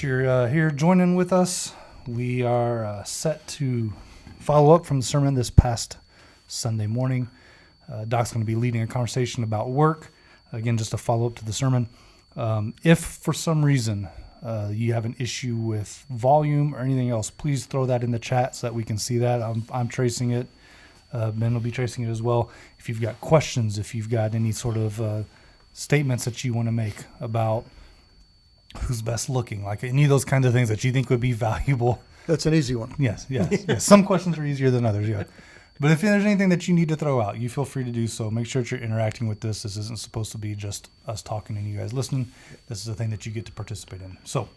You're here joining with us. We are set to follow up from the sermon this past Sunday morning. Doc's going to be leading a conversation about work. Again, just a follow-up to the sermon. If for some reason you have an issue with volume or anything else, please throw that in the chat so that we can see that. I'm tracing it. Ben will be tracing it as well. If you've got questions, if you've got any sort of statements that you want to make about who's best looking, like any of those kinds of things that you think would be valuable. That's an easy one. Yes. Some questions are easier than others, yeah. But if there's anything that you need to throw out, you feel free to do so. Make sure that you're interacting with this. This isn't supposed to be just us talking and you guys listening. This is a thing that you get to participate in. So,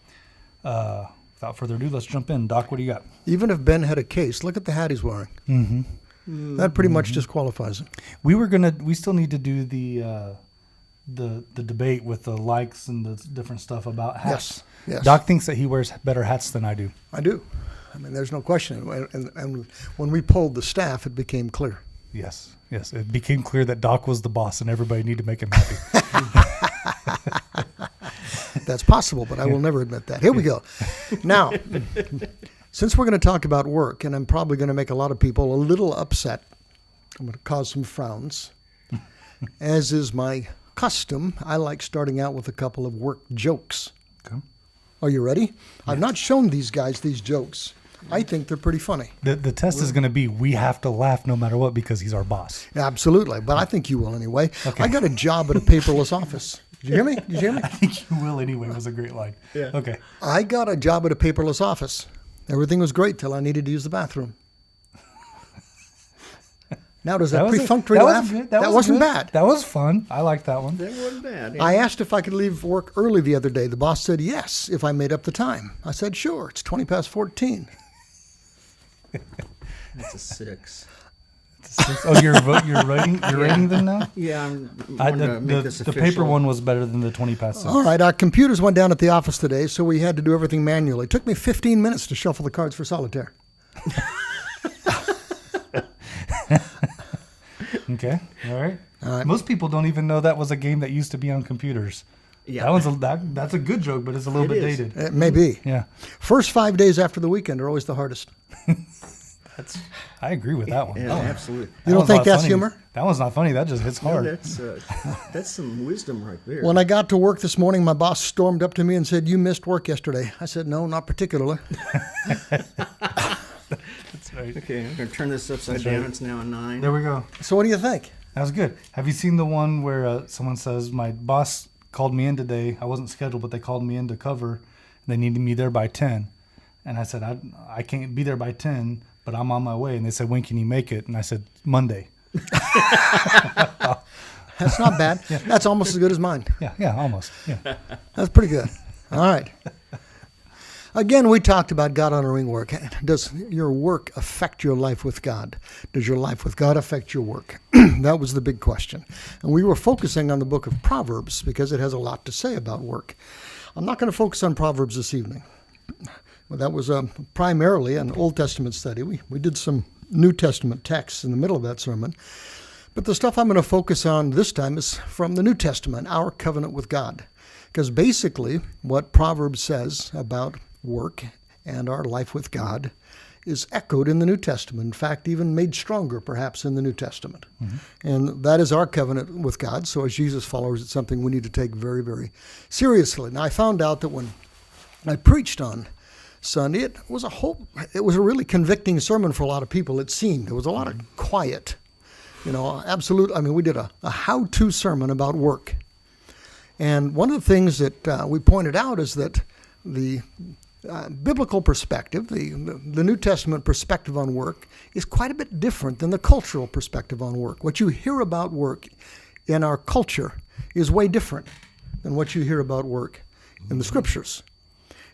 without further ado, let's jump in. Doc, what do you got? Even if Ben had a case, look at the hat he's wearing. Mm-hmm. That pretty much disqualifies him. We still need to do the debate with the likes and the different stuff about hats. Yes. Doc thinks that he wears better hats than I do. I do. I mean, there's no question. And when we polled the staff, it became clear. Yes. It became clear that Doc was the boss and everybody needed to make him happy. That's possible, but I will never admit that. Here we go. Now, since we're going to talk about work, and I'm probably going to make a lot of people a little upset, I'm going to cause some frowns. As is my custom, I like starting out with a couple of work jokes. Okay. Are you ready? Yes. I've not shown these guys these jokes. I think they're pretty funny. The test is going to be we have to laugh no matter what because he's our boss. Absolutely, but I think you will anyway. Okay. I got a job at a paperless office. Did you hear me? I think you will anyway was a great line. Yeah. Okay. I got a job at a paperless office. Everything was great till I needed to use the bathroom. Now, does that perfunctory laugh? That wasn't bad. That was fun. I liked that one. That wasn't bad. Yeah. I asked if I could leave work early the other day. The boss said yes, if I made up the time. I said, sure, it's 20 past 14. That's a 6. Oh, you're rating them now? Yeah, the paper one was better than the 20 past 6. All right, our computers went down at the office today, so we had to do everything manually. It took me 15 minutes to shuffle the cards for solitaire. Okay, all right. Most people don't even know that was a game that used to be on computers. Yeah, that's a good joke, but it's a little bit dated. It may be. Yeah. First 5 days after the weekend are always the hardest. I agree with that one. Yeah, absolutely. You don't think that's humor? That one's not funny. That just hits hard. No, that's some wisdom right there. When I got to work this morning, my boss stormed up to me and said, "You missed work yesterday." I said, "No, not particularly." That's right. Okay, I'm going to turn this upside down. Right. It's now a 9. There we go. So what do you think? That was good. Have you seen the one where someone says, my boss called me in today. I wasn't scheduled, but they called me in to cover. They needed me there by 10. And I said, I can't be there by 10, but I'm on my way. And they said, when can you make it? And I said, Monday. That's not bad. Yeah. That's almost as good as mine. Yeah, almost. Yeah. That's pretty good. All right. Again, we talked about God-honoring work. Does your work affect your life with God? Does your life with God affect your work? That was the big question. And we were focusing on the book of Proverbs because it has a lot to say about work. I'm not going to focus on Proverbs this evening. Well, that was primarily an Old Testament study. We did some New Testament texts in the middle of that sermon. But the stuff I'm going to focus on this time is from the New Testament, our covenant with God. Because basically what Proverbs says about work and our life with God is echoed in the New Testament. In fact, even made stronger perhaps in the New Testament. Mm-hmm. And that is our covenant with God. So as Jesus followers, it's something we need to take very, very seriously. Now, I found out that when I preached on Sunday, it was a really convicting sermon for a lot of people, it seemed. There was a lot of quiet, absolute. I mean, we did a how-to sermon about work. And one of the things that we pointed out is that the biblical perspective, the New Testament perspective on work, is quite a bit different than the cultural perspective on work. What you hear about work in our culture is way different than what you hear about work in the Scriptures.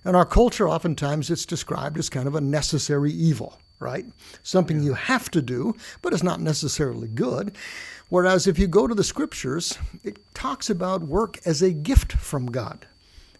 In our culture, oftentimes it's described as kind of a necessary evil, right? Something you have to do, but it's not necessarily good. Whereas if you go to the Scriptures, it talks about work as a gift from God.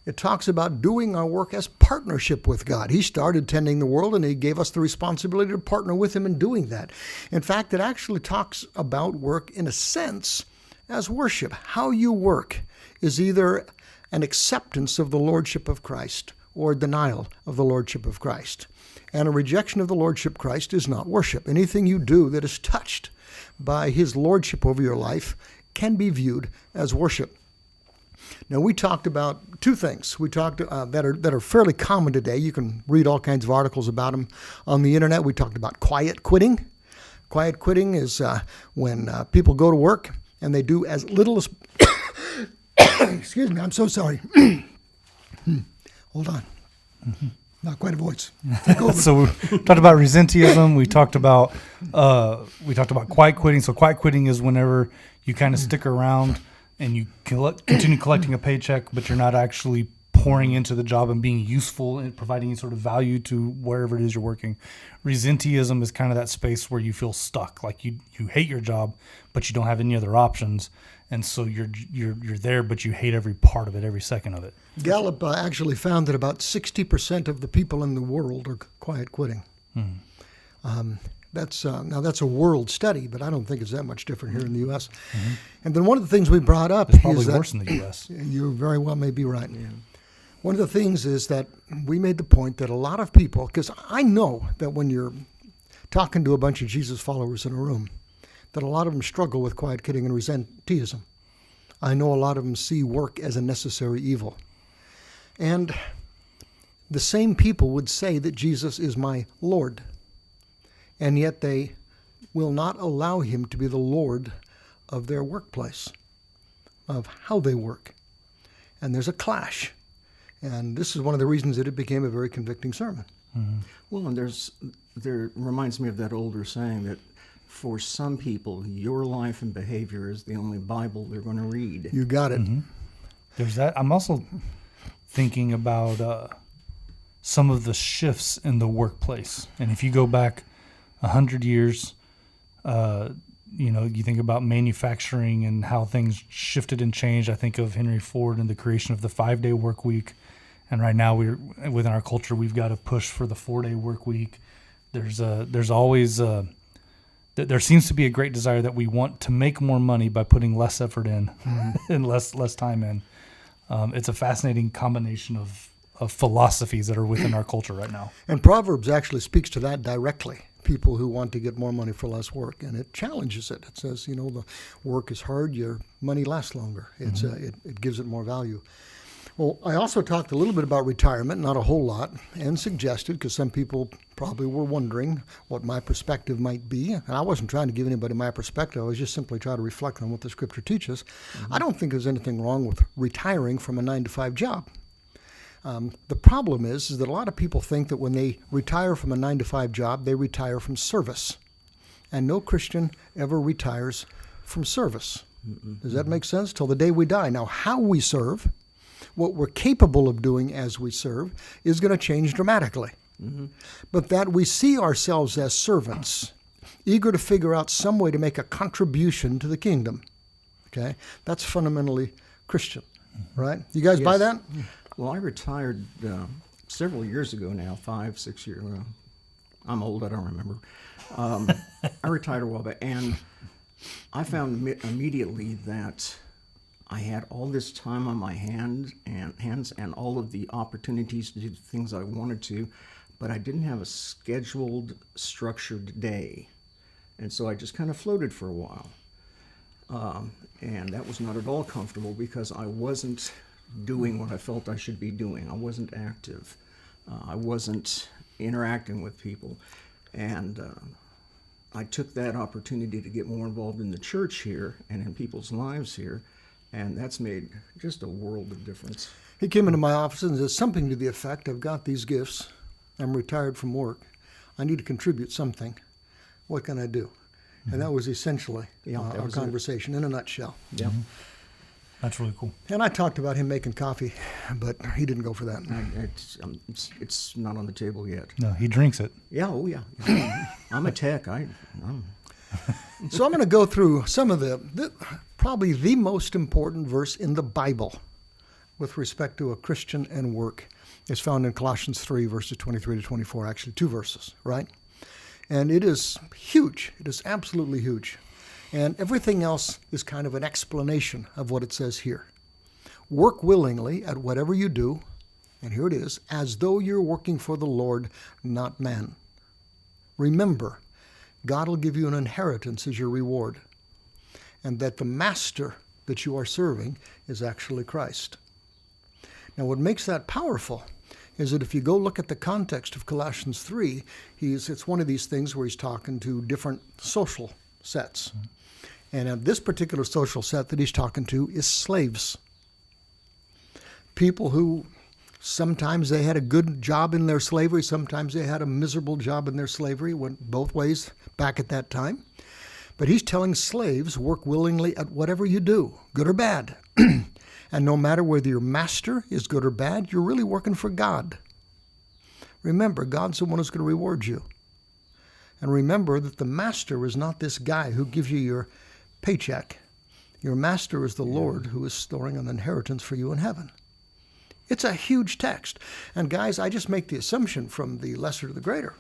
It talks about doing our work as partnership with God. He started tending the world, and he gave us the responsibility to partner with him in doing that. In fact, it actually talks about work in a sense as worship. How you work is either an acceptance of the lordship of Christ or denial of the lordship of Christ. And a rejection of the lordship of Christ is not worship. Anything you do that is touched by his lordship over your life can be viewed as worship. Now, we talked about two things. We talked that are fairly common today. You can read all kinds of articles about them on the internet. We talked about quiet quitting. Quiet quitting is when people go to work and they do as little as... Excuse me, I'm so sorry. Hold on. Not quite a voice. So we talked about resenteeism. We talked about quiet quitting. So quiet quitting is whenever you kind of stick around and you continue collecting a paycheck, but you're not actually pouring into the job and being useful and providing any sort of value to wherever it is you're working. Resenteeism is kind of that space where you feel stuck, like you hate your job, but you don't have any other options, and so you're there, but you hate every part of it, every second of it. Gallup actually found that about 60% of the people in the world are quiet quitting. That's a world study, but I don't think it's that much different here in the U.S. Mm-hmm. And then one of the things we brought up it's probably is that worse in the U.S. You very well may be right. Yeah. One of the things is that we made the point that a lot of people, because I know that when you're talking to a bunch of Jesus followers in a room, that a lot of them struggle with quiet quitting and resenteeism. I know a lot of them see work as a necessary evil. And the same people would say that Jesus is my Lord, and yet they will not allow him to be the Lord of their workplace, of how they work. And there's a clash. And this is one of the reasons that it became a very convicting sermon. Mm-hmm. Well, and there reminds me of that older saying that for some people, your life and behavior is the only Bible they're going to read. You got it. Mm-hmm. There's that. I'm also thinking about some of the shifts in the workplace. And if you go back 100 years, you think about manufacturing and how things shifted and changed. I think of Henry Ford and the creation of the 5-day work week. And right now, within our culture, we've got to push for the 4-day work week. There's always there seems to be a great desire that we want to make more money by putting less effort in and less time in. It's a fascinating combination of philosophies that are within our culture right now. And Proverbs actually speaks to that directly. People who want to get more money for less work, and it challenges it. It says, the work is hard, your money lasts longer. It's it gives it more value. Well, I also talked a little bit about retirement, not a whole lot, and suggested, because some people probably were wondering what my perspective might be, and I wasn't trying to give anybody my perspective. I was just simply trying to reflect on what the Scripture teaches. Mm-hmm. I don't think there's anything wrong with retiring from a 9-to-5 job. The problem is that a lot of people think that when they retire from a 9-to-5 job, they retire from service. And no Christian ever retires from service. Does that make sense? Till the day we die. Now, how we serve, what we're capable of doing as we serve, is going to change dramatically. Mm-hmm. But that we see ourselves as servants, eager to figure out some way to make a contribution to the kingdom. Okay? That's fundamentally Christian, right? You guys buy that? Well, I retired several years ago now, 5, 6 years. I'm old, I don't remember. I retired a while back, and I found immediately that I had all this time on my hands and all of the opportunities to do things I wanted to, but I didn't have a scheduled, structured day. And so I just kind of floated for a while. And that was not at all comfortable because I wasn't doing what I felt I should be doing. I wasn't active. I wasn't interacting with people. And I took that opportunity to get more involved in the church here and in people's lives here, and that's made just a world of difference. He came into my office and said something to the effect, I've got these gifts. I'm retired from work. I need to contribute something. What can I do? Mm-hmm. And that was essentially our conversation in a nutshell. Yeah. Mm-hmm. That's really cool. And I talked about him making coffee, but he didn't go for that. It's not on the table yet. No, he drinks it. Yeah, oh yeah. I'm a tech. So I'm going to go through some of the probably the most important verse in the Bible with respect to a Christian and work. It's found in Colossians 3, verses 23 to 24, actually 2 verses, right? And it is huge. It is absolutely huge. And everything else is kind of an explanation of what it says here. Work willingly at whatever you do And here it is, as though you're working for the Lord, not man. Remember, God will give you an inheritance as your reward, and that the master that you are serving is actually Christ. Now, what makes that powerful is that if you go look at the context of Colossians 3, it's one of these things where he's talking to different social sets. And this particular social set that he's talking to is slaves. People who sometimes they had a good job in their slavery, sometimes they had a miserable job in their slavery, went both ways back at that time. But he's telling slaves, work willingly at whatever you do, good or bad. And no matter whether your master is good or bad, you're really working for God. Remember, God's the one who's going to reward you. And remember that the master is not this guy who gives you your paycheck. Your master is the Lord who is storing an inheritance for you in heaven. It's a huge text. And guys, I just make the assumption from the lesser to the greater,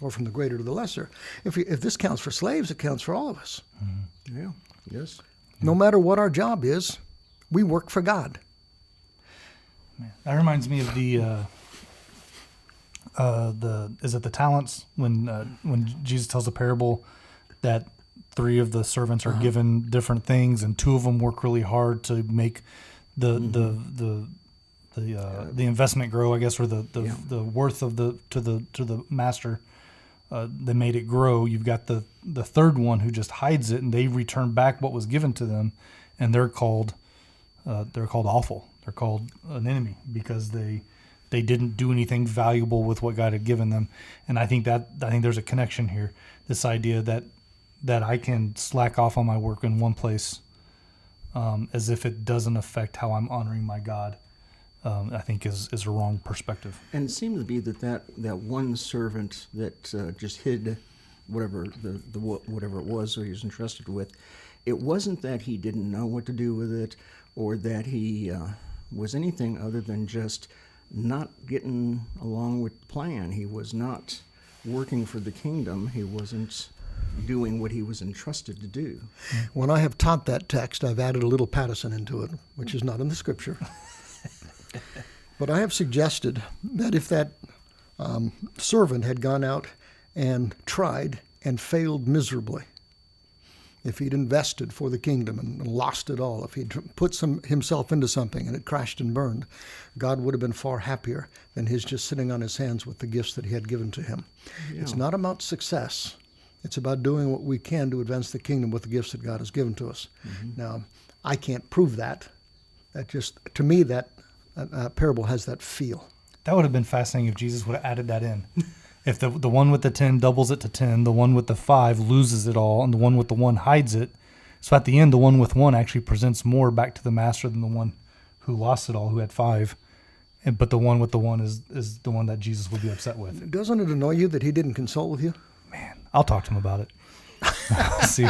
or from the greater to the lesser. If this counts for slaves, it counts for all of us. Mm-hmm. Yeah, yes. No matter what our job is, we work for God. Man, that reminds me of the talents when Jesus tells the parable that 3 of the servants are given different things, and 2 of them work really hard to make the investment grow, I guess, or the worth of to the master. They made it grow. You've got the 3rd one who just hides it, and they return back what was given to them, and they're called awful. They're called an enemy because they didn't do anything valuable with what God had given them. And I think there's a connection here. This idea that I can slack off on my work in one place, as if it doesn't affect how I'm honoring my God, I think is a wrong perspective. And it seemed to be that one servant that just hid whatever whatever it was that he was entrusted with, it wasn't that he didn't know what to do with it, or that he was anything other than just not getting along with the plan. He was not working for the kingdom. He wasn't doing what he was entrusted to do. When I have taught that text, I've added a little Pattison into it, which is not in the scripture. But I have suggested that if that servant had gone out and tried and failed miserably, if he'd invested for the kingdom and lost it all, if he'd put himself into something and it crashed and burned, God would have been far happier than his just sitting on his hands with the gifts that he had given to him. Yeah. It's not about success. It's about doing what we can to advance the kingdom with the gifts that God has given to us. Mm-hmm. Now, I can't prove that. That just, to me, that parable has that feel. That would have been fascinating if Jesus would have added that in. If the one with the 10 doubles it to 10, the one with the 5 loses it all, and the one with the 1 hides it. So at the end, the one with 1 actually presents more back to the master than the one who lost it all, who had 5. But the one with the 1 is the one that Jesus would be upset with. Doesn't it annoy you that he didn't consult with you? Man, I'll talk to him about it. See.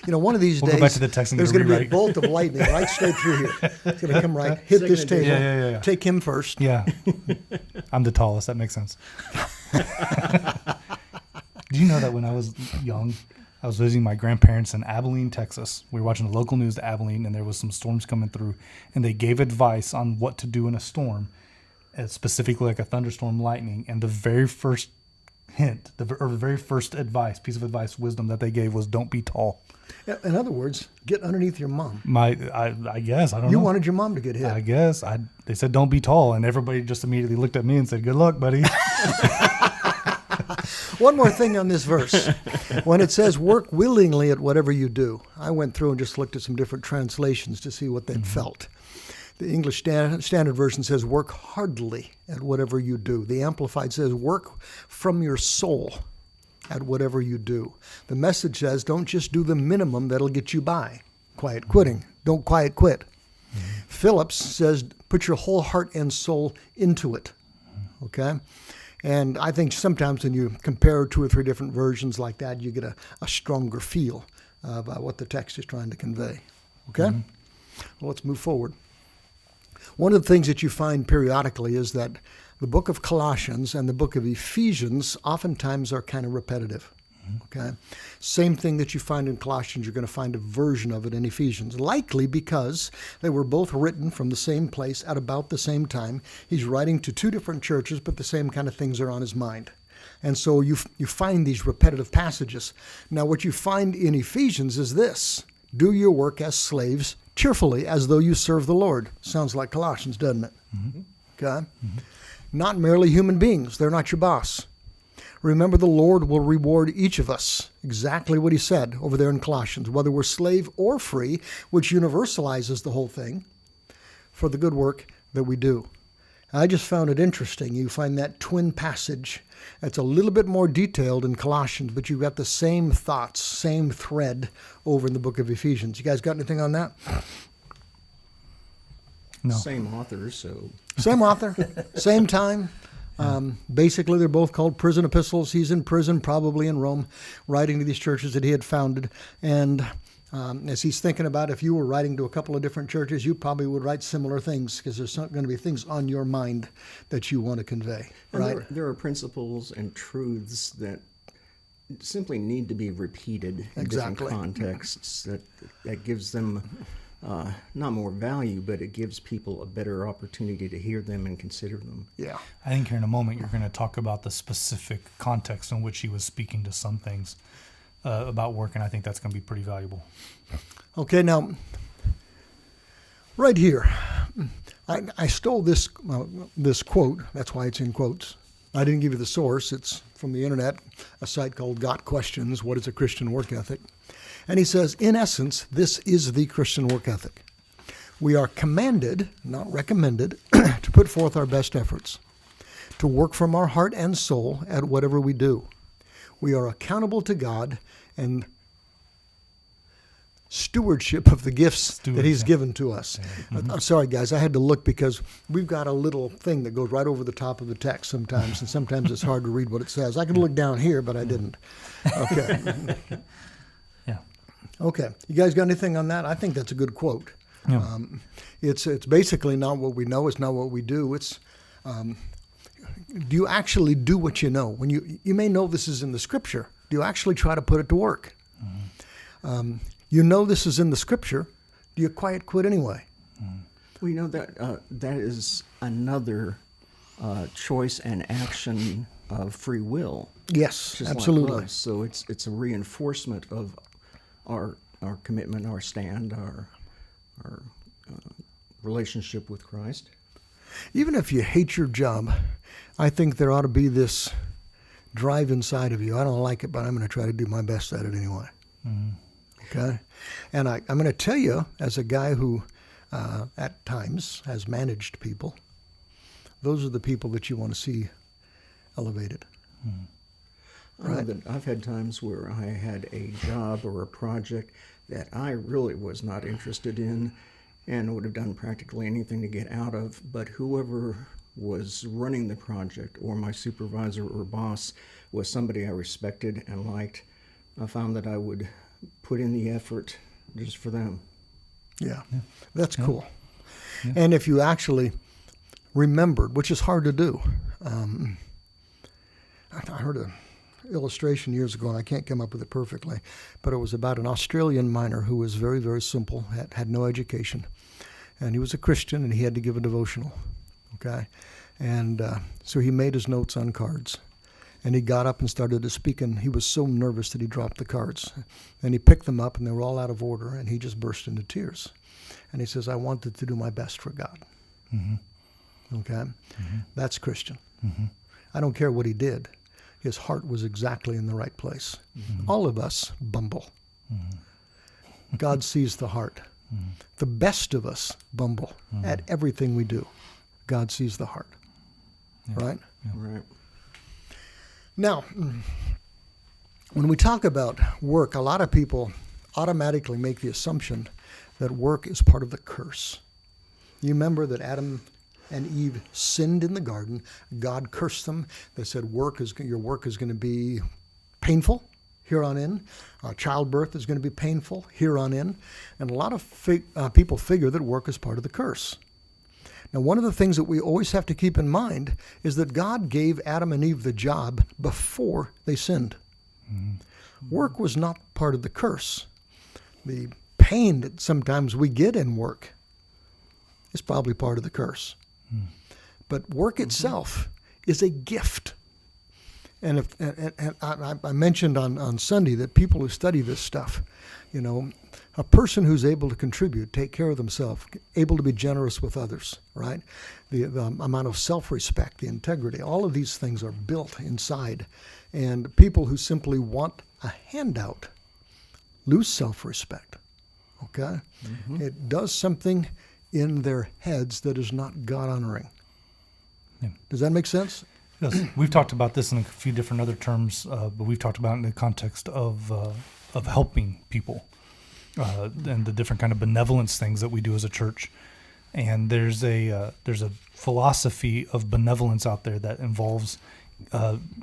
One of these days, go back to the text and there's going to be a bolt of lightning right straight through here. It's going to come right, hit this table. Yeah. Take him first. Yeah. I'm the tallest. That makes sense. Do you know that when I was young, I was visiting my grandparents in Abilene, Texas. We were watching the local news to Abilene, and there was some storms coming through, and they gave advice on what to do in a storm, specifically like a thunderstorm, lightning. And the very first hint, the very first piece of advice, wisdom that they gave was don't be tall. In other words, get underneath your mom. I guess, I don't know. You wanted your mom to get hit. I guess. They said don't be tall, and everybody just immediately looked at me and said, good luck, buddy. One more thing on this verse. When it says work willingly at whatever you do, I went through and just looked at some different translations to see what they'd felt. The English Standard Version says work heartily at whatever you do. The Amplified says work from your soul at whatever you do. The Message says don't just do the minimum that'll get you by. Quiet quitting. Don't quiet quit. Phillips says put your whole heart and soul into it. Okay? And I think sometimes when you compare 2 or 3 different versions like that, you get a stronger feel about what the text is trying to convey. Okay? Mm-hmm. Well, let's move forward. One of the things that you find periodically is that the book of Colossians and the book of Ephesians oftentimes are kind of repetitive. Okay? Same thing that you find in Colossians, you're going to find a version of it in Ephesians. Likely because they were both written from the same place at about the same time. He's writing to two different churches, but the same kind of things are on his mind. And so you find these repetitive passages. Now, what you find in Ephesians is this: do your work as slaves cheerfully, as though you serve the Lord. Sounds like Colossians, doesn't it? Mm-hmm. Okay? Mm-hmm. Not merely human beings. They're not your boss. Remember, the Lord will reward each of us. Exactly what he said over there in Colossians, whether we're slave or free, which universalizes the whole thing, for the good work that we do. I just found it interesting. You find that twin passage. It's a little bit more detailed in Colossians, but you've got the same thoughts, same thread over in the book of Ephesians. You guys got anything on that? No. Same author, so. Same author, same time. Basically, they're both called prison epistles. He's in prison, probably in Rome, writing to these churches that he had founded. And as he's thinking about, if you were writing to a couple of different churches, you probably would write similar things, because there's going to be things on your mind that you want to convey. Right? And there are principles and truths that simply need to be repeated in different contexts. That gives them not more value, but it gives people a better opportunity to hear them and consider them. Yeah. I think here in a moment you're going to talk about the specific context in which he was speaking to some things about work, and I think that's going to be pretty valuable. Okay, now, right here, I stole this quote. That's why it's in quotes. I didn't give you the source. It's from the internet, a site called Got Questions, What is a Christian Work Ethic? And he says, in essence, this is the Christian work ethic. We are commanded, not recommended, to put forth our best efforts, to work from our heart and soul at whatever we do. We are accountable to God and stewardship of the gifts that he's given to us. Mm-hmm. I'm sorry, guys, I had to look because we've got a little thing that goes right over the top of the text sometimes, and sometimes it's hard to read what it says. I could look down here, but I didn't. Okay. Yeah. Okay. You guys got anything on that? I think that's a good quote. Yeah. It's basically not what we know. It's not what we do. It's do you actually do what you know? When you may know this is in the Scripture. Do you actually try to put it to work? Mm-hmm. You know this is in the Scripture. Do you quit anyway? Mm-hmm. Well, you know that is another choice and action of free will. Yes, absolutely. Like so it's a reinforcement of our commitment, our stand, our relationship with Christ. Even if you hate your job, I think there ought to be this drive inside of you. I don't like it, but I'm going to try to do my best at it anyway. Mm-hmm. Okay? And I'm going to tell you, as a guy who at times has managed people, those are the people that you want to see elevated. Mm-hmm. Right. I've had times where I had a job or a project that I really was not interested in and would have done practically anything to get out of, but whoever was running the project or my supervisor or boss was somebody I respected and liked. I found that I would put in the effort just for them. Yeah. That's cool. Yeah. And if you actually remembered, which is hard to do, I heard an illustration years ago, and I can't come up with it perfectly, but it was about an Australian miner who was very, very simple, had no education, and he was a Christian, and he had to give a devotional, okay? And so he made his notes on cards, and he got up and started to speak, and he was so nervous that he dropped the cards, and he picked them up, and they were all out of order, and he just burst into tears, and he says, I wanted to do my best for God. Mm-hmm. Okay? Mm-hmm. That's Christian. Mm-hmm. I don't care what he did. His heart was exactly in the right place. Mm-hmm. All of us bumble. Mm-hmm. God sees the heart. Mm-hmm. The best of us bumble at everything we do. God sees the heart. Yeah. Right? Yeah. Right. Now, when we talk about work, a lot of people automatically make the assumption that work is part of the curse. You remember that Adam and Eve sinned in the garden. God cursed them. They said, your work is going to be painful here on in. Childbirth is going to be painful here on in. And a lot of people figure that work is part of the curse. Now, one of the things that we always have to keep in mind is that God gave Adam and Eve the job before they sinned. Mm-hmm. Work was not part of the curse. The pain that sometimes we get in work is probably part of the curse. But work itself is a gift. And I mentioned on Sunday that people who study this stuff, a person who's able to contribute, take care of themselves, able to be generous with others, right? The amount of self-respect, the integrity, all of these things are built inside. And people who simply want a handout lose self-respect, okay? It does something in their heads that is not God-honoring. Yeah. Does that make sense? Yes. We've talked about this in a few different other terms, but we've talked about it in the context of helping people and the different kind of benevolence things that we do as a church. And there's a philosophy of benevolence out there that involves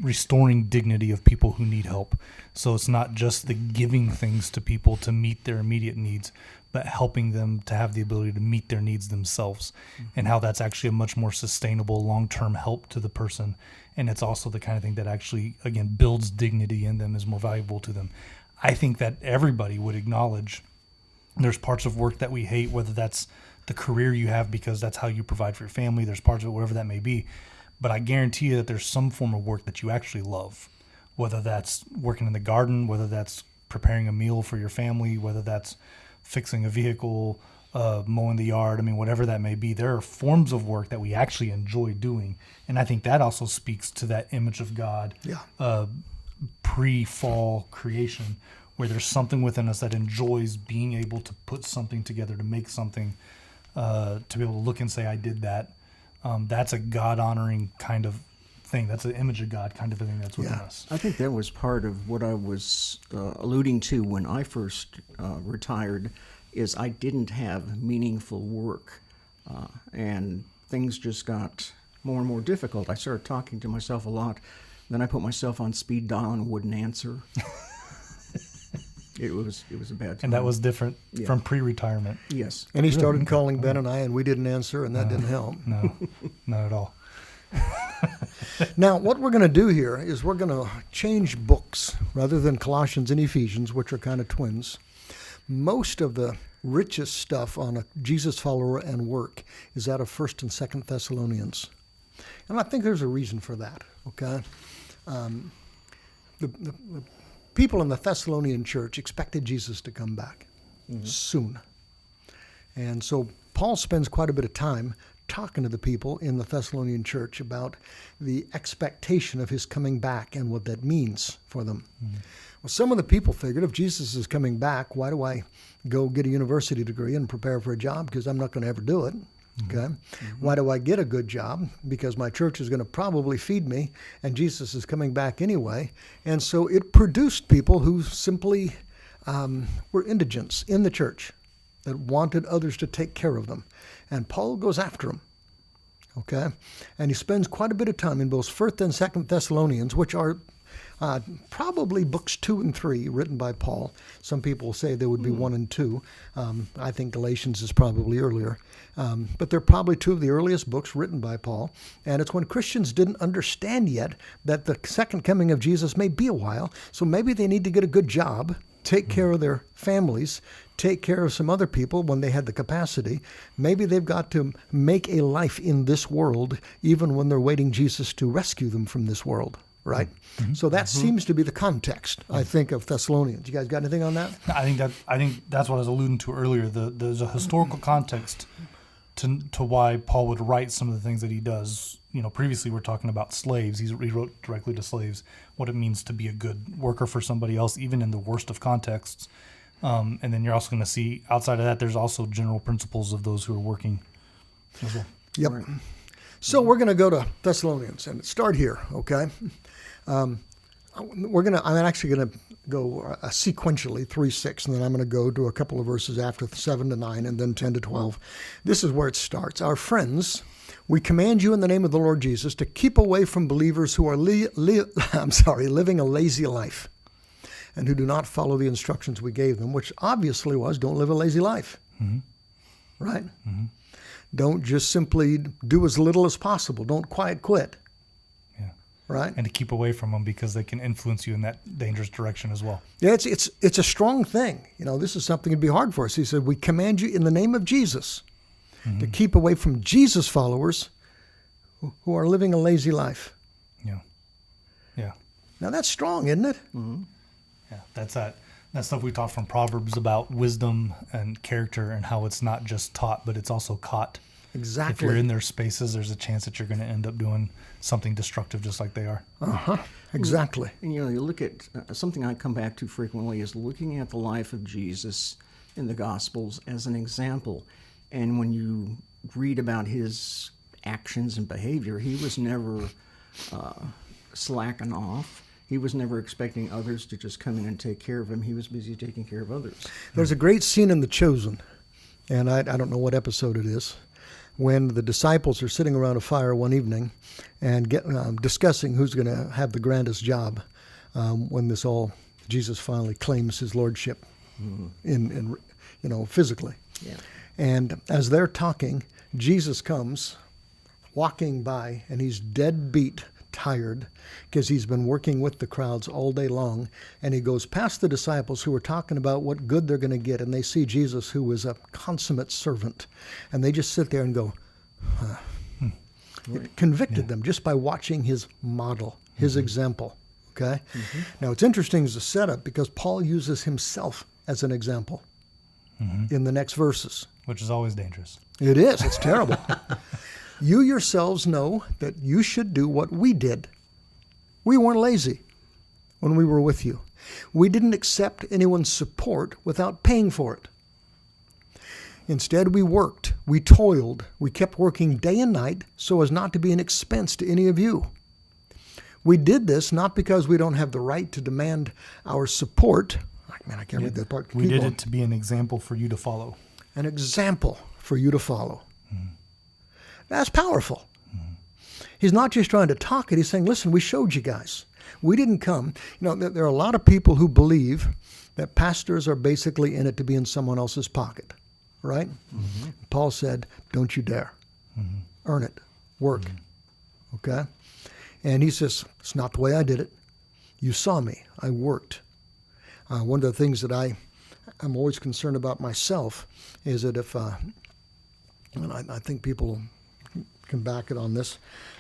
restoring dignity of people who need help. So it's not just the giving things to people to meet their immediate needs, but helping them to have the ability to meet their needs themselves, and how that's actually a much more sustainable long-term help to the person. And it's also the kind of thing that actually, again, builds dignity in them, is more valuable to them. I think that everybody would acknowledge there's parts of work that we hate, whether that's the career you have because that's how you provide for your family, there's parts of it, whatever that may be. But I guarantee you that there's some form of work that you actually love, whether that's working in the garden, whether that's preparing a meal for your family, whether that's fixing a vehicle, mowing the yard. I mean, whatever that may be, there are forms of work that we actually enjoy doing. And I think that also speaks to that image of God, pre-fall creation, where there's something within us that enjoys being able to put something together, to make something, to be able to look and say, I did that. That's a God-honoring kind of thing. That's an image of God kind of thing that's within us. I think that was part of what I was alluding to when I first retired, is I didn't have meaningful work, and things just got more and more difficult. I started talking to myself a lot. Then I put myself on speed dial and wouldn't answer. It was a bad time. And that was different from pre-retirement. Yes. And he started calling Ben and I, and we didn't answer, and that didn't help. No, not at all. Now, what we're going to do here is we're going to change books rather than Colossians and Ephesians, which are kind of twins. Most of the richest stuff on a Jesus follower and work is out of 1st and 2nd Thessalonians. And I think there's a reason for that, okay? The people in the Thessalonian church expected Jesus to come back soon. And so Paul spends quite a bit of time talking to the people in the Thessalonian church about the expectation of his coming back and what that means for them. Well, some of the people figured, if Jesus is coming back, why do I go get a university degree and prepare for a job? Because I'm not going to ever do it. Okay. Why do I get a good job? Because my church is going to probably feed me, and Jesus is coming back anyway. And so it produced people who simply were indigents in the church that wanted others to take care of them. And Paul goes after them. Okay. And he spends quite a bit of time in both 1st and 2nd Thessalonians, which are probably books 2 and 3 written by Paul. Some people say they would be 1 and 2. I think Galatians is probably earlier. But they're probably 2 of the earliest books written by Paul. And it's when Christians didn't understand yet that the second coming of Jesus may be a while. So maybe they need to get a good job, take care of their families, take care of some other people when they had the capacity. Maybe they've got to make a life in this world, even when they're waiting Jesus to rescue them from this world. Right? So that seems to be the context, I think, of Thessalonians. You guys got anything on that? I think that's what I was alluding to earlier. There's a historical context to why Paul would write some of the things that he does. Previously we're talking about slaves. He wrote directly to slaves, what it means to be a good worker for somebody else, even in the worst of contexts. And then you're also going to see, outside of that, there's also general principles of those who are working as well. Yep. Right. So we're going to go to Thessalonians and start here, okay? I'm actually going to go sequentially, 3-6, and then I'm going to go to a couple of verses after 7 to 9 and then 10 to 12. This is where it starts. Our friends, we command you in the name of the Lord Jesus to keep away from believers who are living a lazy life and who do not follow the instructions we gave them, which obviously was don't live a lazy life, right? Don't just simply do as little as possible. Don't quit. Yeah. Right. and to keep away from them because they can influence you in that dangerous direction as well. Yeah, it's a strong thing. This is something that'd be hard for us. He said, we command you in the name of Jesus to keep away from Jesus followers who are living a lazy life. Yeah. Yeah. Now that's strong, isn't it? Yeah. That's stuff we taught from Proverbs about wisdom and character and how it's not just taught, but it's also caught. Exactly. If you're in their spaces, there's a chance that you're going to end up doing something destructive just like they are. Exactly. And you look at something I come back to frequently is looking at the life of Jesus in the Gospels as an example. And when you read about his actions and behavior, he was never slacking off. He was never expecting others to just come in and take care of him. He was busy taking care of others. There's a great scene in The Chosen, and I don't know what episode it is, when the disciples are sitting around a fire one evening and discussing who's going to have the grandest job when Jesus finally claims his lordship in physically. Yeah. And as they're talking, Jesus comes walking by, and he's dead beat, tired, because he's been working with the crowds all day long, and he goes past the disciples who are talking about what good they're going to get, and they see Jesus, who is a consummate servant, and they just sit there and go, huh. It convicted them just by watching his model, his example. Okay? Now it's interesting as a setup because Paul uses himself as an example in the next verses. Which is always dangerous. It is. It's terrible. You yourselves know that you should do what we did. We weren't lazy when we were with you. We didn't accept anyone's support without paying for it. Instead, we worked, we toiled, we kept working day and night so as not to be an expense to any of you. We did this not because we don't have the right to demand our support. Man, I can't read that part. We did it to be an example for you to follow. An example for you to follow. That's powerful. He's not just trying to talk it. He's saying, listen, we showed you guys. We didn't come. There are a lot of people who believe that pastors are basically in it to be in someone else's pocket, right? Paul said, don't you dare. Earn it. Work. Okay? And he says, it's not the way I did it. You saw me. I worked. One of the things that I'm always concerned about myself is that if, and I think people can back it on this,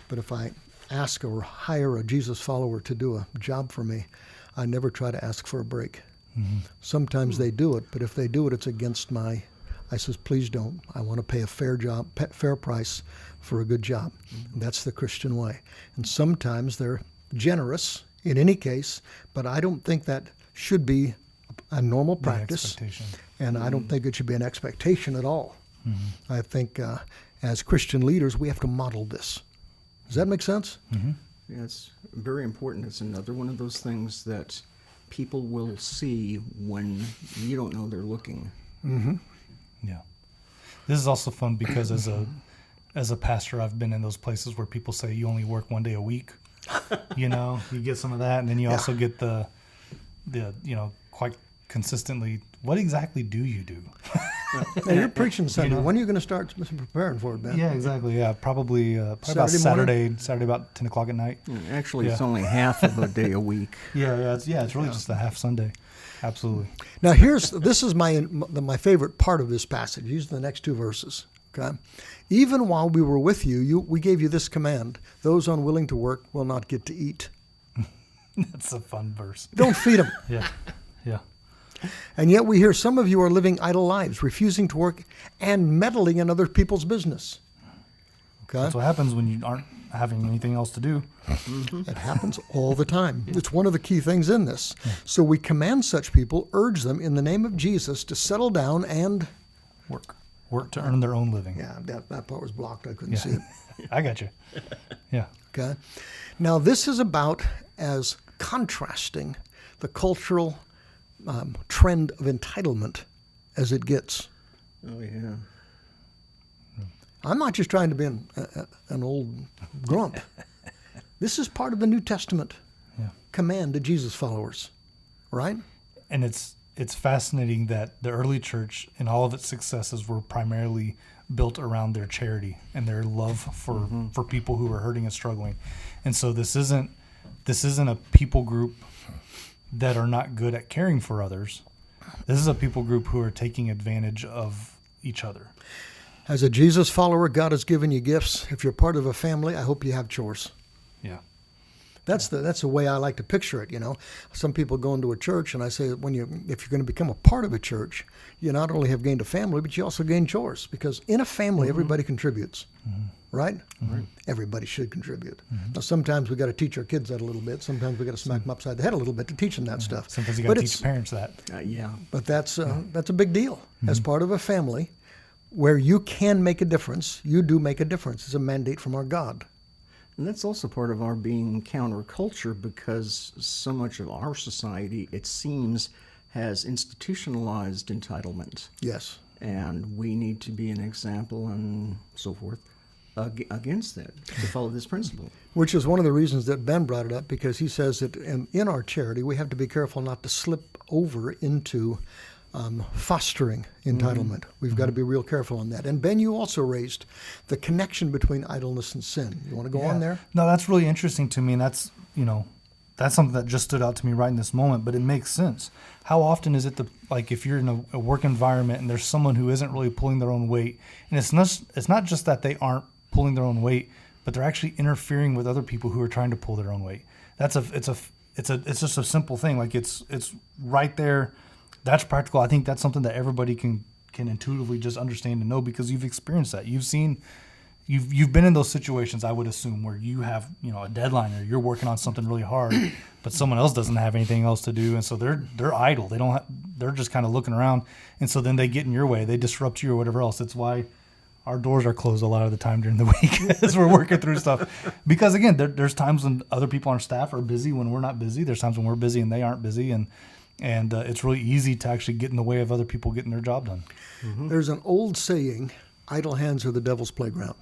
but if I ask or hire a Jesus follower to do a job for me, I never try to ask for a break. Sometimes they do it, but if they do it, it's against I says, please don't. I want to pay a fair price for a good job. That's the Christian way. And sometimes they're generous in any case, but I don't think that should be a normal practice. And I don't think it should be an expectation at all. I think as Christian leaders, we have to model this. Does that make sense? Yeah, it's very important. It's another one of those things that people will see when you don't know they're looking. Yeah. This is also fun because as a pastor, I've been in those places where people say you only work one day a week. You get some of that, and then you also get the quite consistently, what exactly do you do? And you're preaching Sunday. When are you going to start preparing for it, Ben? Yeah, exactly. Yeah, probably about Saturday about 10 o'clock at night. Actually, it's only half of a day a week. It's really just a half Sunday. Absolutely. Now this is my favorite part of this passage. These are the next two verses. Okay, even while we were with you, we gave you this command: those unwilling to work will not get to eat. That's a fun verse. Don't feed them. Yeah. And yet we hear some of you are living idle lives, refusing to work and meddling in other people's business. Okay? That's what happens when you aren't having anything else to do. It happens all the time. It's one of the key things in this. So we command such people, urge them in the name of Jesus to settle down and work to earn their own living. Yeah, that part was blocked. I couldn't see it. I got you. Yeah. Okay. Now this is about as contrasting the cultural trend of entitlement as it gets. Oh, yeah. I'm not just trying to be an old grump. This is part of the New Testament command to Jesus followers, right? And it's it's fascinating that the early church and all of its successes were primarily built around their charity and their love for people who were hurting and struggling. And so this isn't a people group that are not good at caring for others. This is a people group who are taking advantage of each other. As a Jesus follower, God has given you gifts. If you're part of a family, I hope you have chores. Yeah. That's the way I like to picture it. Some people go into a church, and I say, if you're going to become a part of a church, you not only have gained a family, but you also gain chores, because in a family, everybody contributes, right? Everybody should contribute. Now, sometimes we got to teach our kids that a little bit. Sometimes we got to smack them upside the head a little bit to teach them that stuff. Sometimes you got to teach parents that. But that's a big deal. As part of a family, where you can make a difference, you do make a difference. It's a mandate from our God. And that's also part of our being counterculture, because so much of our society, it seems, has institutionalized entitlement. Yes. And we need to be an example and so forth against that, to follow this principle. Which is one of the reasons that Ben brought it up, because he says that in our charity, we have to be careful not to slip over into fostering entitlement. We've got to be real careful on that. And Ben, you also raised the connection between idleness and sin. You want to go on there? No, that's really interesting to me, and that's something that just stood out to me right in this moment, but it makes sense. How often is it if you're in a work environment and there's someone who isn't really pulling their own weight, and it's not just that they aren't pulling their own weight, but they're actually interfering with other people who are trying to pull their own weight. It's just a simple thing. Like it's right there. That's practical. I think that's something that everybody can intuitively just understand and know, because you've experienced that. You've been in those situations, I would assume, where you have, a deadline, or you're working on something really hard, but someone else doesn't have anything else to do, and so they're idle. They're just kind of looking around, and so then they get in your way. They disrupt you or whatever else. It's why our doors are closed a lot of the time during the week as we're working through stuff. Because again, there's times when other people on staff are busy when we're not busy. There's times when we're busy and they aren't busy, and it's really easy to actually get in the way of other people getting their job done. There's an old saying, idle hands are the devil's playground.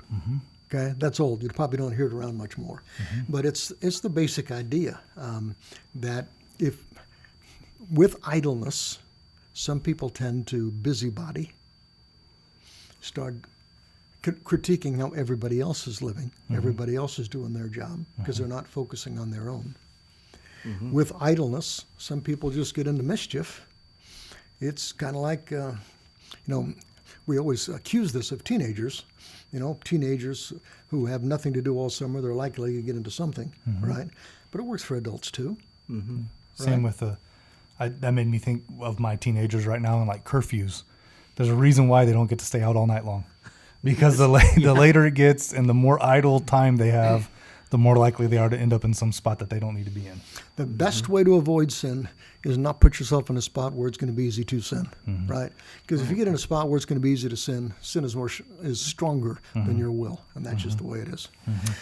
Okay, that's old. You probably don't hear it around much more. But it's the basic idea that if with idleness, some people tend to busybody, start critiquing how everybody else is living, everybody else is doing their job, because they're not focusing on their own. With idleness, some people just get into mischief. It's kind of like, we always accuse this of teenagers. Teenagers who have nothing to do all summer, they're likely to get into something, right? But it works for adults too. Same with that made me think of my teenagers right now and like curfews. There's a reason why they don't get to stay out all night long, because the later it gets and the more idle time they have, the more likely they are to end up in some spot that they don't need to be in. The best way to avoid sin is not put yourself in a spot where it's going to be easy to sin, right? Because if you get in a spot where it's going to be easy to sin, sin is stronger than your will, and that's just the way it is.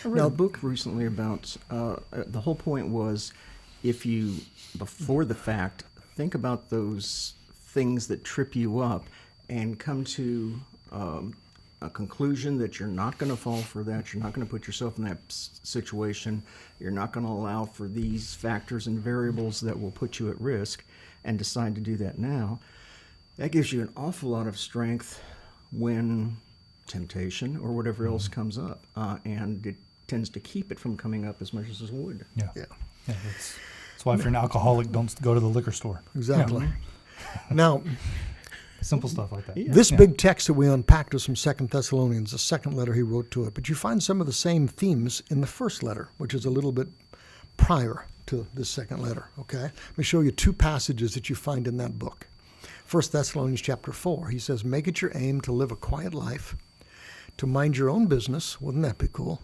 I read a book recently about, the whole point was, if you, before the fact, think about those things that trip you up and come to a conclusion that you're not going to fall for that, you're not going to put yourself in that situation, you're not going to allow for these factors and variables that will put you at risk, and decide to do that now, that gives you an awful lot of strength when temptation or whatever else comes up, and it tends to keep it from coming up as much as it would. Yeah. That's why if you're an alcoholic, don't go to the liquor store. Exactly. Now, simple stuff like that. This big text that we unpacked was from 2 Thessalonians, the second letter he wrote to it. But you find some of the same themes in the first letter, which is a little bit prior to this second letter. Okay? Let me show you two passages that you find in that book. 1 Thessalonians chapter 4, he says, make it your aim to live a quiet life, to mind your own business, wouldn't that be cool?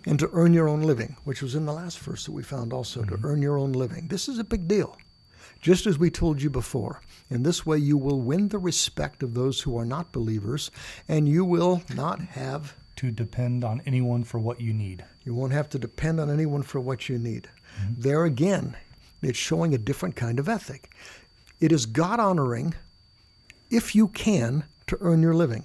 And to earn your own living, which was in the last verse that we found also, to earn your own living. This is a big deal. Just as we told you before, in this way you will win the respect of those who are not believers, and you will not have to depend on anyone for what you need. You won't have to depend on anyone for what you need. There again, it's showing a different kind of ethic. It is God-honoring, if you can, to earn your living.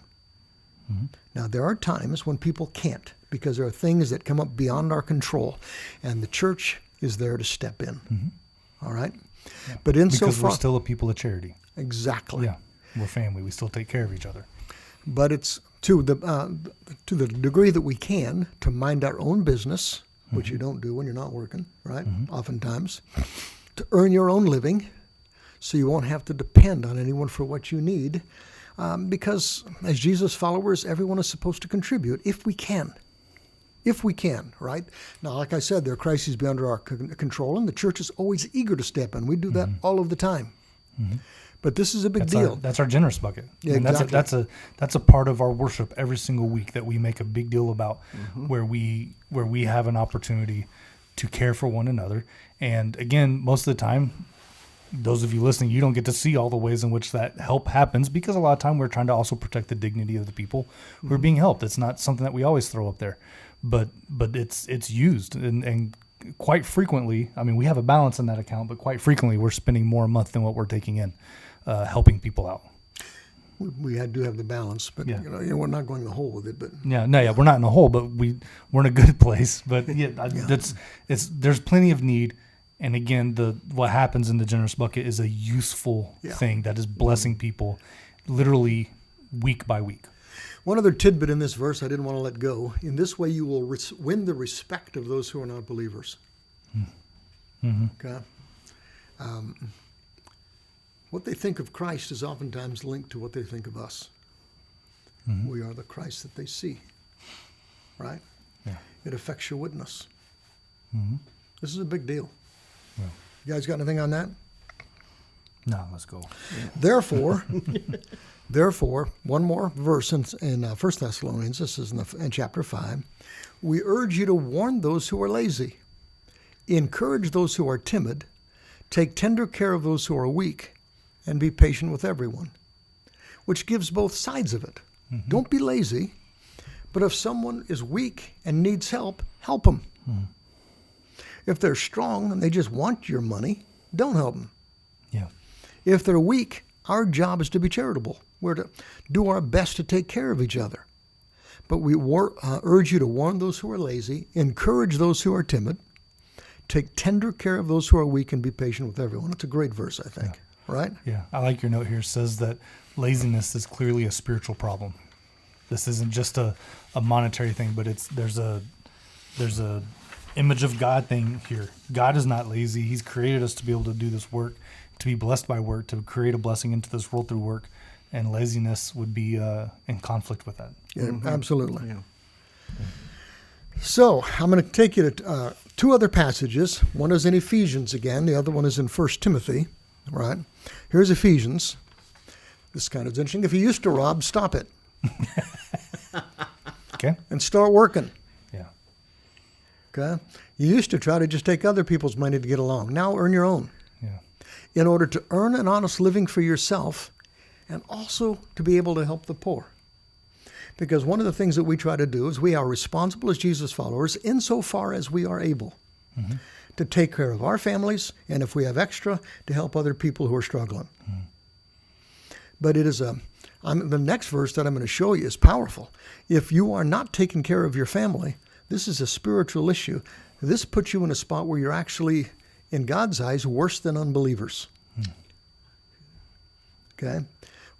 Now, there are times when people can't, because there are things that come up beyond our control, and the church is there to step in. All right? Yeah. But because insofar, we're still a people of charity. exactly. Yeah, we're family. We still take care of each other. But it's to the degree that we can to mind our own business, which you don't do when you're not working, right? Oftentimes, to earn your own living, so you won't have to depend on anyone for what you need, because as Jesus followers, everyone is supposed to contribute if we can. If we can, right? Now, like I said, there are crises beyond our control, and the church is always eager to step in. We do that all of the time. But this is a big deal. That's our generous bucket. Yeah, and exactly. that's a part of our worship every single week that we make a big deal about, where we have an opportunity to care for one another. And again, most of the time, those of you listening, you don't get to see all the ways in which that help happens, because a lot of time we're trying to also protect the dignity of the people who are being helped. It's not something that we always throw up there, but it's used and quite frequently. I mean, we have a balance in that account, but quite frequently we're spending more a month than what we're taking in, helping people out. We do have the balance, but Yeah. we're not going the whole with it. But Yeah, we're not in a hole, but we're in a good place. But there's plenty of need. And again, what happens in the generous bucket is a useful thing that is blessing people literally week by week. one other tidbit in this verse I didn't want to let go. In this way, you will win the respect of those who are not believers. Okay. What they think of Christ is oftentimes linked to what they think of us. We are the Christ that they see, right? Yeah. It affects your witness. This is a big deal. Yeah. You guys got anything on that? No, let's go. Therefore, one more verse in 1 Thessalonians, this is in chapter 5. We urge you to warn those who are lazy, encourage those who are timid, take tender care of those who are weak, and be patient with everyone, which gives both sides of it. Don't be lazy, but if someone is weak and needs help, help them. If they're strong and they just want your money, don't help them. Yeah. If they're weak, our job is to be charitable. We're to do our best to take care of each other. But we urge you to warn those who are lazy, encourage those who are timid, take tender care of those who are weak, and be patient with everyone. It's a great verse, I think. Right? Yeah. I like your note here. It says that laziness is clearly a spiritual problem. This isn't just a monetary thing, but there's a image of God thing here. God is not lazy. He's created us to be able to do this work, to be blessed by work, to create a blessing into this world through work, and laziness would be in conflict with that. Yeah, absolutely. Yeah. So I'm going to take you to two other passages. One is in Ephesians again. The other one is in 1 Timothy. Right? Here's Ephesians. This kind of interesting. If you used to rob, stop it. Okay? And start working. Yeah. Okay? You used to try to just take other people's money to get along. Now earn your own. Yeah. In order to earn an honest living for yourself and also to be able to help the poor. Because one of the things that we try to do is we are responsible as Jesus followers insofar as we are able to take care of our families, and if we have extra, to help other people who are struggling. But it is the next verse that I'm going to show you is powerful. If you are not taking care of your family, this is a spiritual issue. This puts you in a spot where you're actually, in God's eyes, worse than unbelievers. Okay?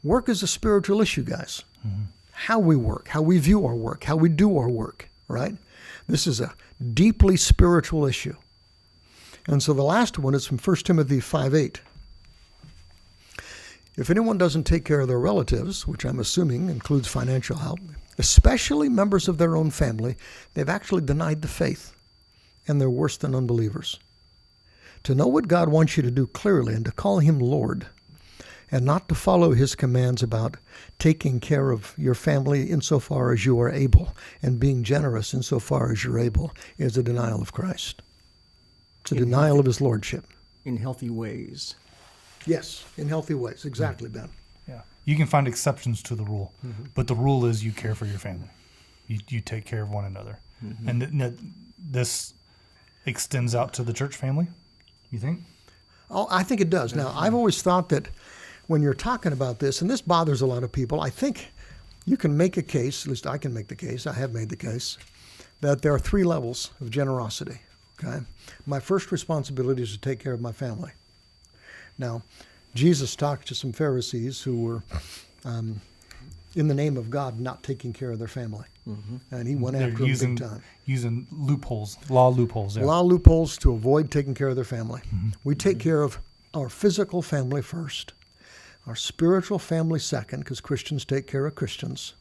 Work is a spiritual issue, guys. How we work, how we view our work, how we do our work, right? This is a deeply spiritual issue. And so the last one is from 1 Timothy 5:8. If anyone doesn't take care of their relatives, which I'm assuming includes financial help, especially members of their own family, they've actually denied the faith, and they're worse than unbelievers. To know what God wants you to do clearly and to call him Lord, and not to follow his commands about taking care of your family insofar as you are able and being generous insofar as you're able, is a denial of Christ. It's a denial of his lordship. In healthy ways. Yes, in healthy ways. Exactly, Ben. Yeah. You can find exceptions to the rule, but the rule is you care for your family. You take care of one another. And this extends out to the church family, you think? Oh, I think it does. Now, I've always thought that when you're talking about this, and this bothers a lot of people, I think you can make a case, at least I can make the case, I have made the case, that there are 3 levels of generosity. Okay? My first responsibility is to take care of my family. Now, Jesus talked to some Pharisees who were, in the name of God, not taking care of their family. And he went They're after them big time. using loopholes, law loopholes. Yeah. Law loopholes to avoid taking care of their family. We take care of our physical family first, our spiritual family second, because Christians take care of Christians.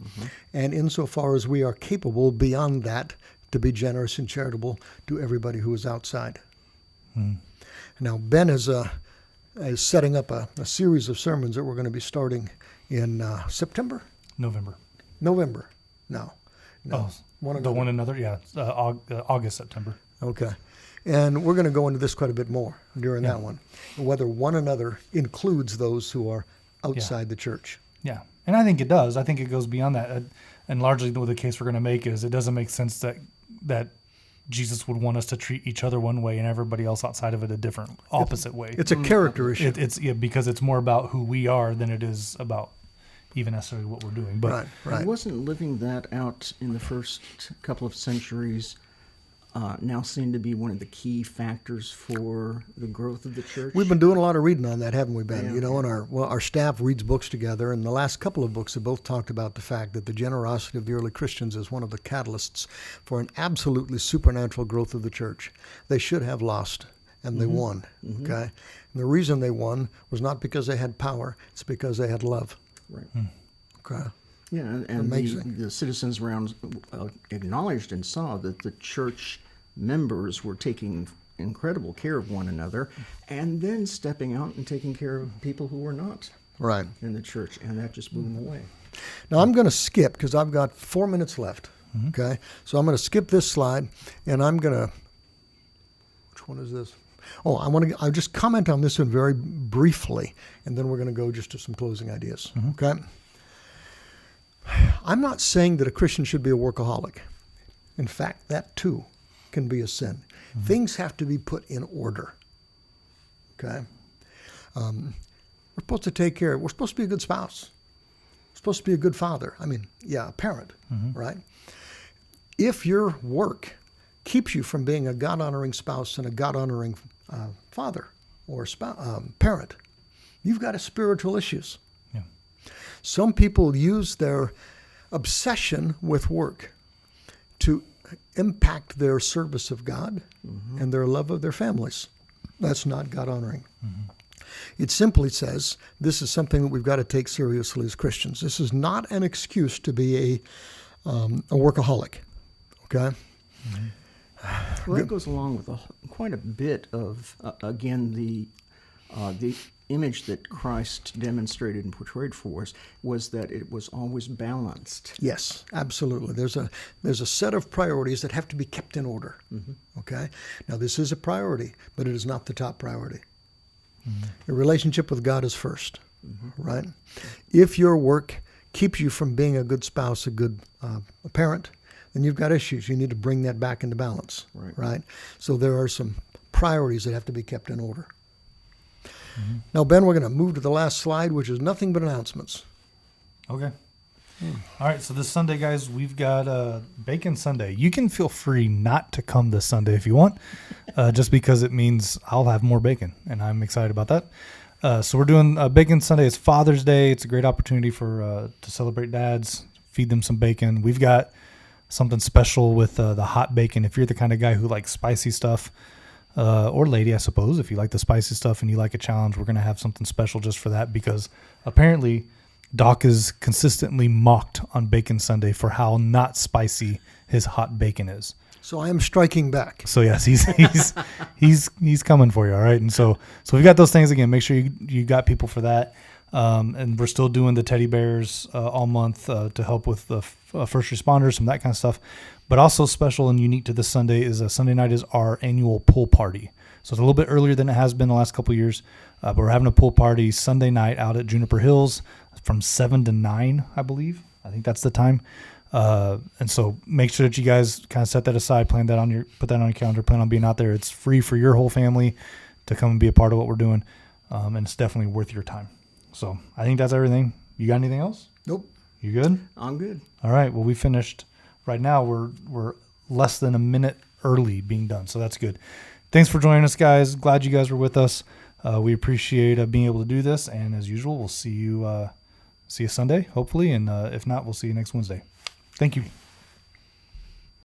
And insofar as we are capable beyond that, to be generous and charitable to everybody who is outside. Now, Ben is setting up a series of sermons that we're going to be starting in September? November. November. No. Oh, one another. Yeah, August, September. Okay. And we're going to go into this quite a bit more during that one, whether one another includes those who are outside the church. Yeah, and I think it does. I think it goes beyond that. And largely the case we're going to make is it doesn't make sense that Jesus would want us to treat each other one way and everybody else outside of it a different, opposite way. It's a character issue. It's because it's more about who we are than it is about even necessarily what we're doing. But Right. Wasn't living that out in the first couple of centuries now seen to be one of the key factors for the growth of the church? We've been doing a lot of reading on that, haven't we, Ben? Yeah. You know, and our staff reads books together, and the last couple of books have both talked about the fact that the generosity of the early Christians is one of the catalysts for an absolutely supernatural growth of the church. They should have lost, and they won, okay? And the reason they won was not because they had power, it's because they had love. Right. Okay. Yeah, and Amazing. the citizens around acknowledged and saw that the church members were taking incredible care of one another and then stepping out and taking care of people who were not Right. in the church, and that just blew them away. Now, I'm going to skip because I've got 4 minutes left, okay? So I'm going to skip this slide, and I'm going to, which one is this? Oh, I'll just comment on this one very briefly, and then we're going to go just to some closing ideas, okay? I'm not saying that a Christian should be a workaholic. In fact, that too can be a sin. Things have to be put in order, okay? We're supposed to take care. We're supposed to be a good spouse. We're supposed to be a good father. I mean, a parent, right? If your work keeps you from being a God-honoring spouse and a God-honoring father or parent, you've got spiritual issues. Yeah. Some people use their obsession with work to impact their service of God and their love of their families. That's not God-honoring. It simply says this is something that we've got to take seriously as Christians. This is not an excuse to be a workaholic, okay? Well, that goes along with quite a bit of, again, the image that Christ demonstrated and portrayed for us was that it was always balanced. Yes, absolutely. There's a set of priorities that have to be kept in order, okay? Now, this is a priority, but it is not the top priority. Your relationship with God is first, right? If your work keeps you from being a good spouse, a good parent, then you've got issues. You need to bring that back into balance, right? So there are some priorities that have to be kept in order. Now, Ben, we're going to move to the last slide, which is nothing but announcements. Okay. All right. So this Sunday, guys, we've got Bacon Sunday. You can feel free not to come this Sunday if you want, just because it means I'll have more bacon, and I'm excited about that. So we're doing Bacon Sunday. It's Father's Day. It's a great opportunity for to celebrate dads, feed them some bacon. We've got something special with the hot bacon. If you're the kind of guy who likes spicy stuff, or lady, I suppose, if you like the spicy stuff and you like a challenge, we're going to have something special just for that, because apparently Doc is consistently mocked on Bacon Sunday for how not spicy his hot bacon is. So I am striking back. So yes, he's coming for you. All right. And so we've got those things again. Make sure you got people for that. And we're still doing the teddy bears all month to help with the first responders, some of that kind of stuff. But also special and unique to this Sunday is Sunday night is our annual pool party. So it's a little bit earlier than it has been the last couple of years. But we're having a pool party Sunday night out at Juniper Hills from 7 to 9, I believe. I think that's the time. And so make sure that you guys kind of set that aside, put that on your calendar, plan on being out there. It's free for your whole family to come and be a part of what we're doing. And it's definitely worth your time. So I think that's everything. You got anything else? Nope. You good? I'm good. All right. Well, we finished. Right now, we're less than a minute early being done, so that's good. Thanks for joining us, guys. Glad you guys were with us. We appreciate being able to do this, and as usual, we'll see you Sunday, hopefully, and if not, we'll see you next Wednesday. Thank you.